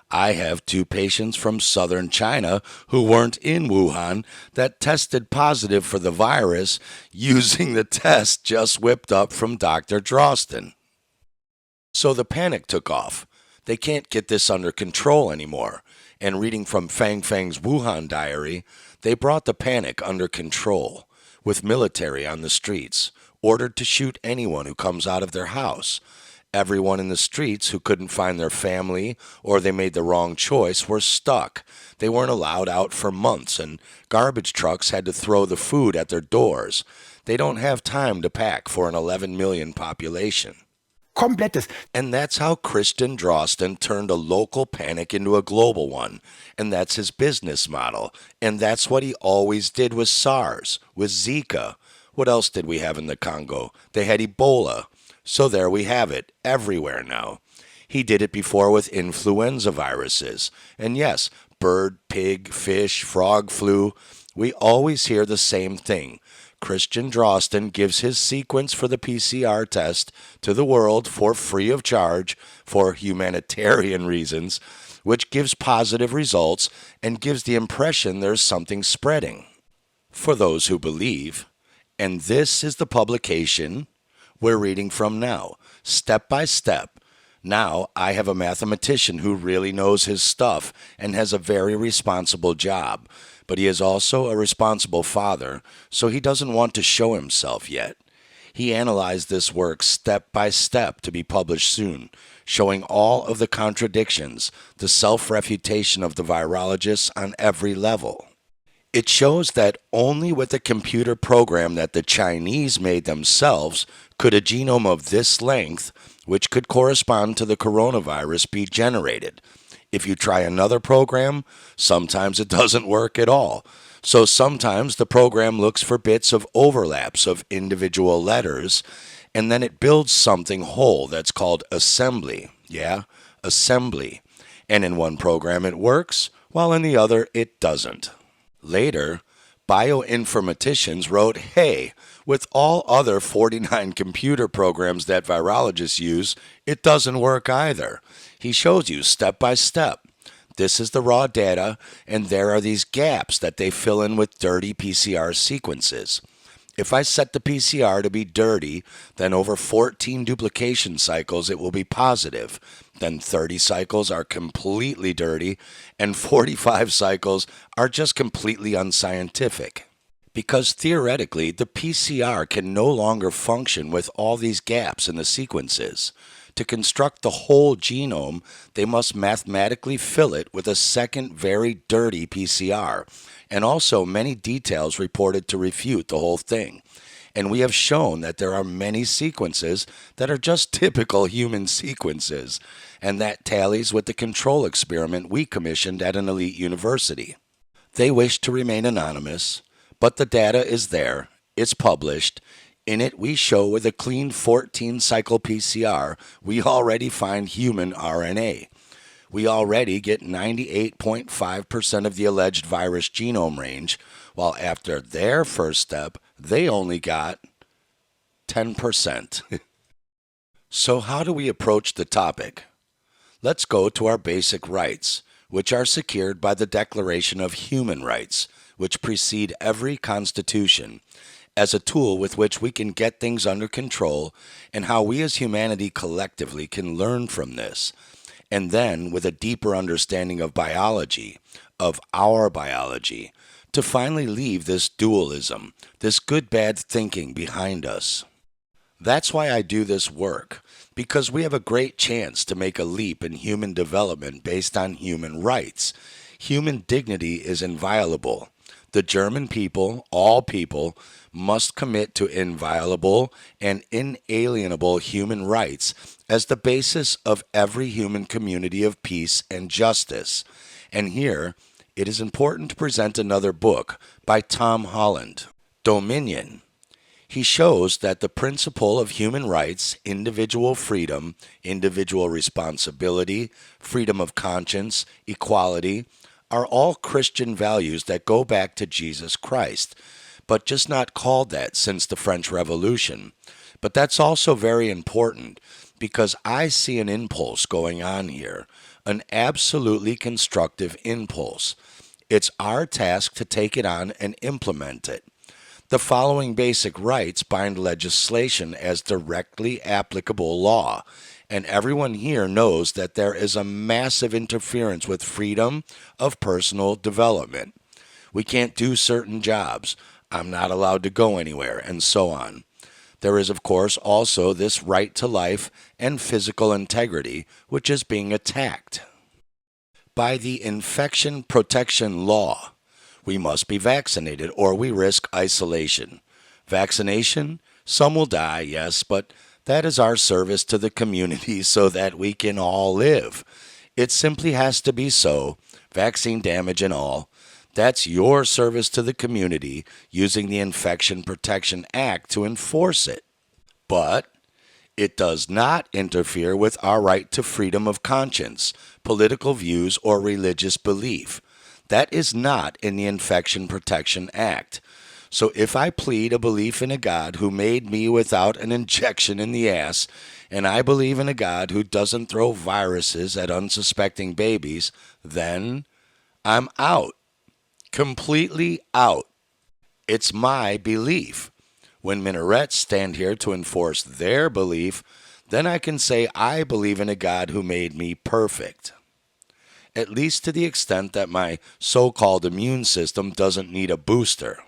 I have 2 patients from southern China who weren't in Wuhan that tested positive for the virus using the test just whipped up from Dr. Drosten. So the panic took off. They can't get this under control anymore. And reading from Fang Fang's Wuhan diary, they brought the panic under control, with military on the streets, ordered to shoot anyone who comes out of their house. Everyone in the streets who couldn't find their family or they made the wrong choice were stuck. They weren't allowed out for months, and garbage trucks had to throw the food at their doors. They don't have time to pack for an 11 million population. Komplettes. And that's how Christian Drosten turned a local panic into a global one. And that's his business model. And that's what he always did with SARS, with Zika. What else did we have in the Congo? They had Ebola. So there we have it, everywhere now. He did it before with influenza viruses. And yes, bird, pig, fish, frog flu. We always hear the same thing. Christian Drosten gives his sequence for the PCR test to the world for free of charge for humanitarian reasons, which gives positive results and gives the impression there's something spreading. For those who believe, and this is the publication we're reading from now, step by step. Now I have a mathematician who really knows his stuff and has a very responsible job. But he is also a responsible father, so he doesn't want to show himself yet. He analyzed this work step by step to be published soon, showing all of the contradictions, the self-refutation of the virologists on every level. It shows that only with a computer program that the Chinese made themselves could a genome of this length, which could correspond to the coronavirus, be generated. If you try another program, sometimes it doesn't work at all. So sometimes the program looks for bits of overlaps of individual letters, and then it builds something whole that's called assembly. Yeah, assembly. And in one program it works, while in the other it doesn't. Later, bioinformaticians wrote, hey, with all other 49 computer programs that virologists use, it doesn't work either. He shows you step by step. This is the raw data, and there are these gaps that they fill in with dirty PCR sequences. If I set the PCR to be dirty, then over 14 duplication cycles it will be positive. Then 30 cycles are completely dirty, and 45 cycles are just completely unscientific. Because theoretically, the PCR can no longer function with all these gaps in the sequences. To construct the whole genome, they must mathematically fill it with a second very dirty PCR, and also many details reported to refute the whole thing. And we have shown that there are many sequences that are just typical human sequences, and that tallies with the control experiment we commissioned at an elite university. They wish to remain anonymous, but the data is there, it's published. In it, we show with a clean 14-cycle PCR, we already find human RNA. We already get 98.5% of the alleged virus genome range, while after their first step, they only got 10%. So how do we approach the topic? Let's go to our basic rights, which are secured by the Declaration of Human Rights, which precede every constitution, as a tool with which we can get things under control, and how we as humanity collectively can learn from this. And then, with a deeper understanding of biology, of our biology, to finally leave this dualism, this good-bad thinking behind us. That's why I do this work, because we have a great chance to make a leap in human development based on human rights. Human dignity is inviolable. The German people, all people, must commit to inviolable and inalienable human rights as the basis of every human community of peace and justice. And here, it is important to present another book by Tom Holland, Dominion. He shows that the principle of human rights, individual freedom, individual responsibility, freedom of conscience, equality, are all Christian values that go back to Jesus Christ, but just not called that since the French Revolution. But that's also very important because I see an impulse going on here, an absolutely constructive impulse. It's our task to take it on and implement it. The following basic rights bind legislation as directly applicable law, and everyone here knows that there is a massive interference with freedom of personal development. We can't do certain jobs. I'm not allowed to go anywhere, and so on. There is, of course, also this right to life and physical integrity, which is being attacked. By the infection protection law, we must be vaccinated or we risk isolation. Vaccination, some will die, yes, but that is our service to the community so that we can all live. It simply has to be so, vaccine damage and all. That's your service to the community using the Infection Protection Act to enforce it. But it does not interfere with our right to freedom of conscience, political views, or religious belief. That is not in the Infection Protection Act. So if I plead a belief in a God who made me without an injection in the ass, and I believe in a God who doesn't throw viruses at unsuspecting babies, then I'm out. Completely out. It's my belief. When minarets stand here to enforce their belief, then I can say I believe in a God who made me perfect. At least to the extent that my so-called immune system doesn't need a booster.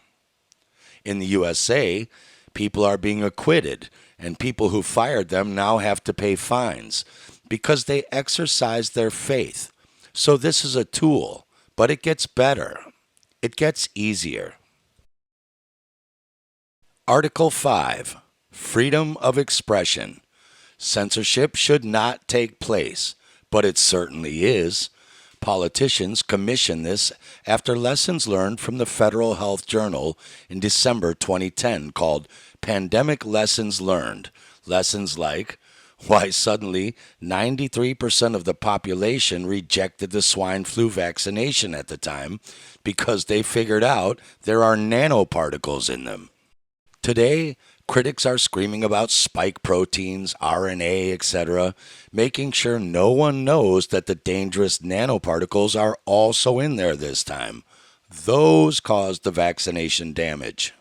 In the USA, people are being acquitted, and people who fired them now have to pay fines because they exercised their faith. So this is a tool, but it gets better. It gets easier. Article 5. Freedom of expression. Censorship should not take place, but it certainly is. Politicians commissioned this after lessons learned from the Federal Health Journal in December 2010 called Pandemic Lessons Learned. Lessons like why suddenly 93% of the population rejected the swine flu vaccination at the time because they figured out there are nanoparticles in them. Today, Critics are screaming about spike proteins, RNA, etc., making sure no one knows that the dangerous nanoparticles are also in there this time. Those caused the vaccination damage.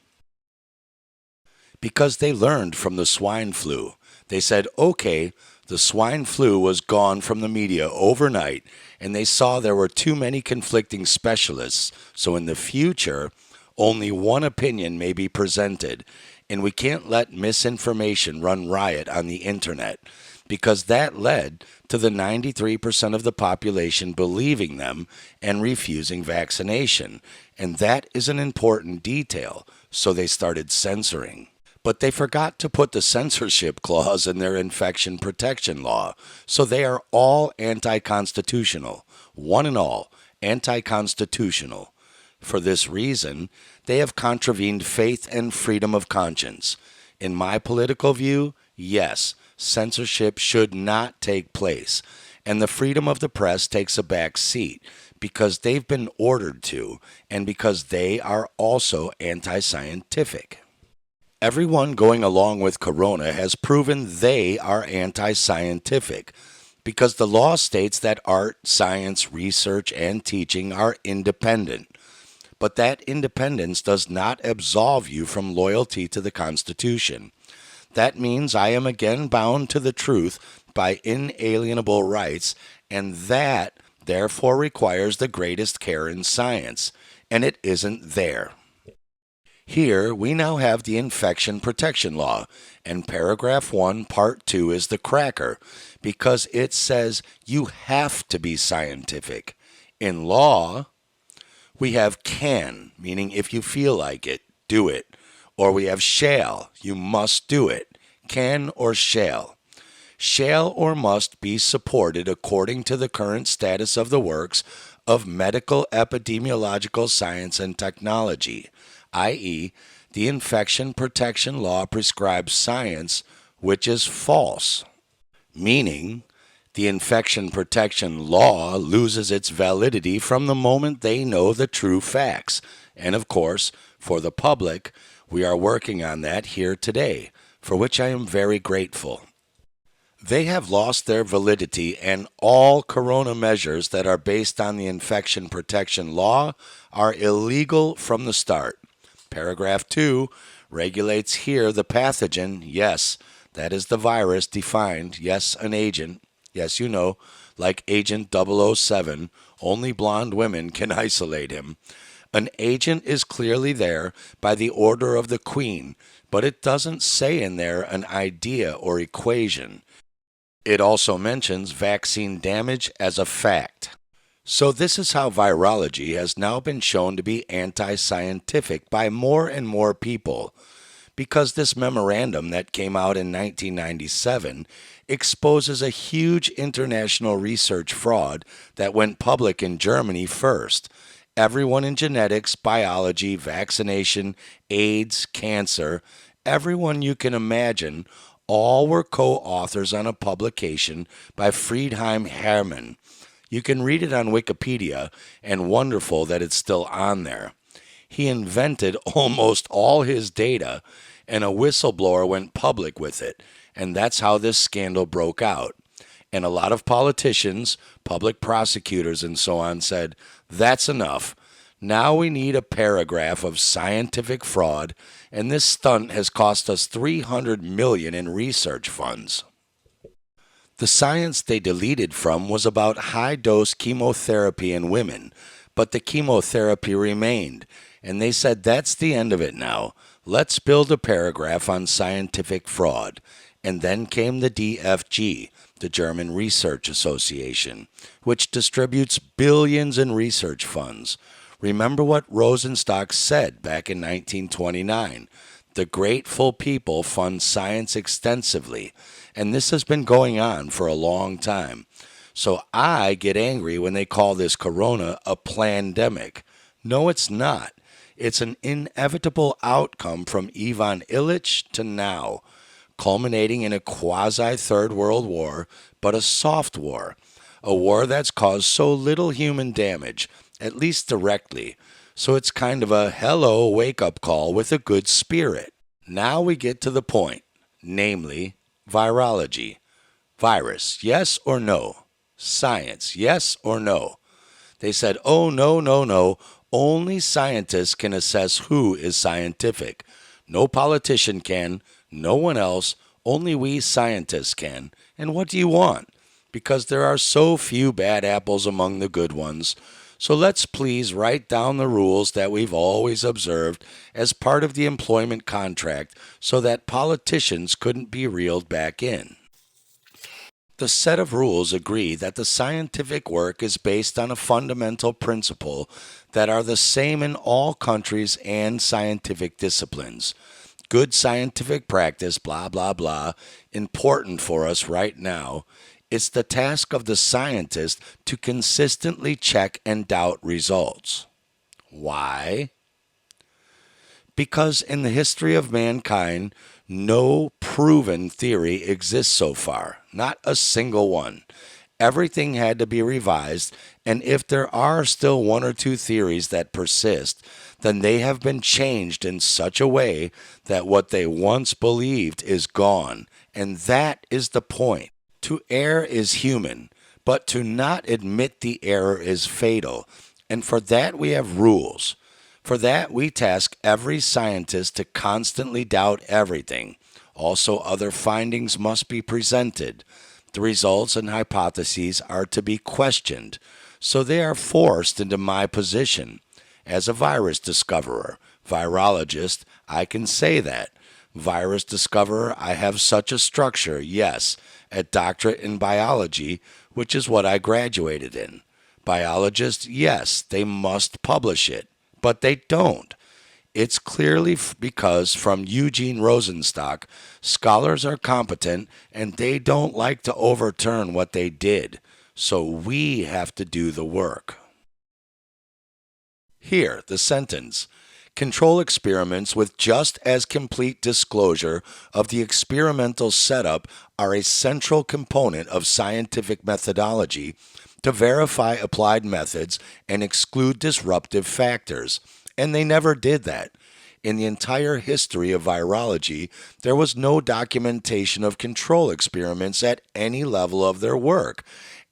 Because they learned from the swine flu. They said, okay, the swine flu was gone from the media overnight, and they saw there were too many conflicting specialists, so in the future, only one opinion may be presented, and we can't let misinformation run riot on the internet, because that led to the 93% of the population believing them and refusing vaccination, and that is an important detail, so they started censoring. But they forgot to put the censorship clause in their infection protection law, so they are all anti-constitutional, one and all, anti-constitutional. For this reason, they have contravened faith and freedom of conscience. In my political view, yes, censorship should not take place, and the freedom of the press takes a back seat because they've been ordered to, and because they are also anti-scientific. Everyone going along with Corona has proven they are anti-scientific because the law states that art, science, research, and teaching are independent. But that independence does not absolve you from loyalty to the Constitution. That means I am again bound to the truth by inalienable rights, and that therefore requires the greatest care in science, and it isn't there. Here, we now have the Infection Protection Law, and paragraph 1, part 2 is the cracker, because it says you have to be scientific. In law, we have can, meaning if you feel like it, do it. Or we have shall, you must do it. Can or shall. Shall or must be supported according to the current status of the works of medical epidemiological science and technology, i.e., the Infection Protection Law prescribes science which is false, meaning the Infection Protection Law loses its validity from the moment they know the true facts. And of course, for the public, we are working on that here today, for which I am very grateful. They have lost their validity, and all corona measures that are based on the Infection Protection Law are illegal from the start. Paragraph 2 regulates here the pathogen, yes, that is the virus defined, yes, an agent, yes, you know, like Agent 007, only blonde women can isolate him. An agent is clearly there by the order of the Queen, but it doesn't say in there an idea or equation. It also mentions vaccine damage as a fact. So this is how virology has now been shown to be anti-scientific by more and more people, because this memorandum that came out in 1997 exposes a huge international research fraud that went public in Germany first. Everyone in genetics, biology, vaccination, AIDS, cancer, everyone you can imagine, all were co-authors on a publication by Friedheim Hermann. You can read it on Wikipedia, and wonderful that it's still on there. He invented almost all his data, and a whistleblower went public with it, and that's how this scandal broke out. And a lot of politicians, public prosecutors, and so on said, that's enough. Now we need a paragraph of scientific fraud, and this stunt has cost us $300 million in research funds. The science they deleted from was about high-dose chemotherapy in women, but the chemotherapy remained, and they said that's the end of it now. Let's build a paragraph on scientific fraud. And then came the DFG, the German Research Association, which distributes billions in research funds. Remember what Rosenstock said back in 1929. The grateful people fund science extensively, and this has been going on for a long time. So I get angry when they call this corona a plandemic. No, it's not. It's an inevitable outcome from Ivan Illich to now, culminating in a quasi-Third World War, but a soft war. A war that's caused so little human damage, at least directly. So it's kind of a hello wake-up call with a good spirit. Now we get to the point, namely virology. Virus, yes or no? Science, yes or no? They said, oh, no, no, no. Only scientists can assess who is scientific. No politician can, no one else, only we scientists can. And what do you want? Because there are so few bad apples among the good ones. So let's please write down the rules that we've always observed as part of the employment contract so that politicians couldn't be reeled back in. The set of rules agree that the scientific work is based on a fundamental principle that are the same in all countries and scientific disciplines. Good scientific practice, blah, blah, blah, important for us right now. It's the task of the scientist to consistently check and doubt results. Why? Because in the history of mankind, no proven theory exists so far, not a single one. Everything had to be revised, and if there are still one or two theories that persist, then they have been changed in such a way that what they once believed is gone, and that is the point. To err is human, but to not admit the error is fatal, and for that we have rules. For that we task every scientist to constantly doubt everything. Also, other findings must be presented. The results and hypotheses are to be questioned, so they are forced into my position. As a virus discoverer, virologist, I can say that. Virus discoverer, I have such a structure, yes, a doctorate in biology, which is what I graduated in. Biologist, yes, they must publish it, but they don't. It's clearly because from Eugene Rosenstock, scholars are competent and they don't like to overturn what they did, so we have to do the work. Here, the sentence. Control experiments with just as complete disclosure of the experimental setup are a central component of scientific methodology to verify applied methods and exclude disruptive factors. And they never did that. In the entire history of virology, there was no documentation of control experiments at any level of their work.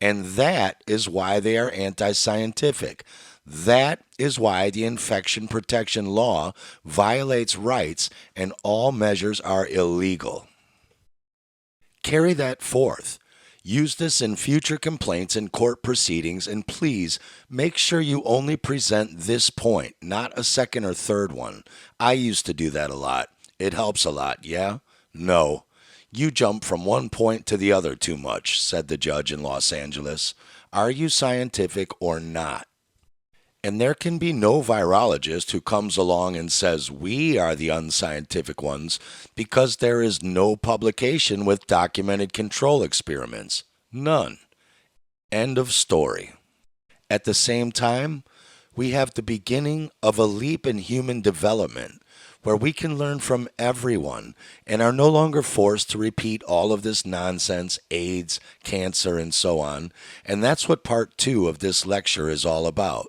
And that is why they are anti-scientific. That is why the infection protection law violates rights and all measures are illegal. Carry that forth. Use this in future complaints and court proceedings, and please make sure you only present this point, not a second or third one. I used to do that a lot. It helps a lot, yeah? No. You jump from one point to the other too much, said the judge in Los Angeles. Are you scientific or not? And there can be no virologist who comes along and says we are the unscientific ones because there is no publication with documented control experiments. None. End of story. At the same time, we have the beginning of a leap in human development where we can learn from everyone and are no longer forced to repeat all of this nonsense, AIDS, cancer, and so on. And that's what part 2 of this lecture is all about.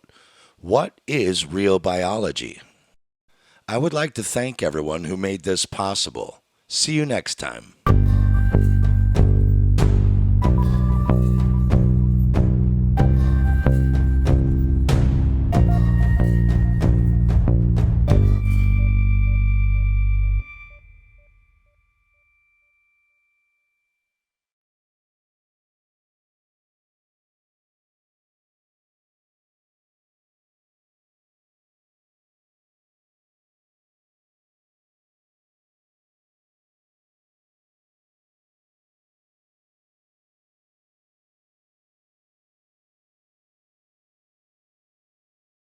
What is real biology? I would like to thank everyone who made this possible. See you next time.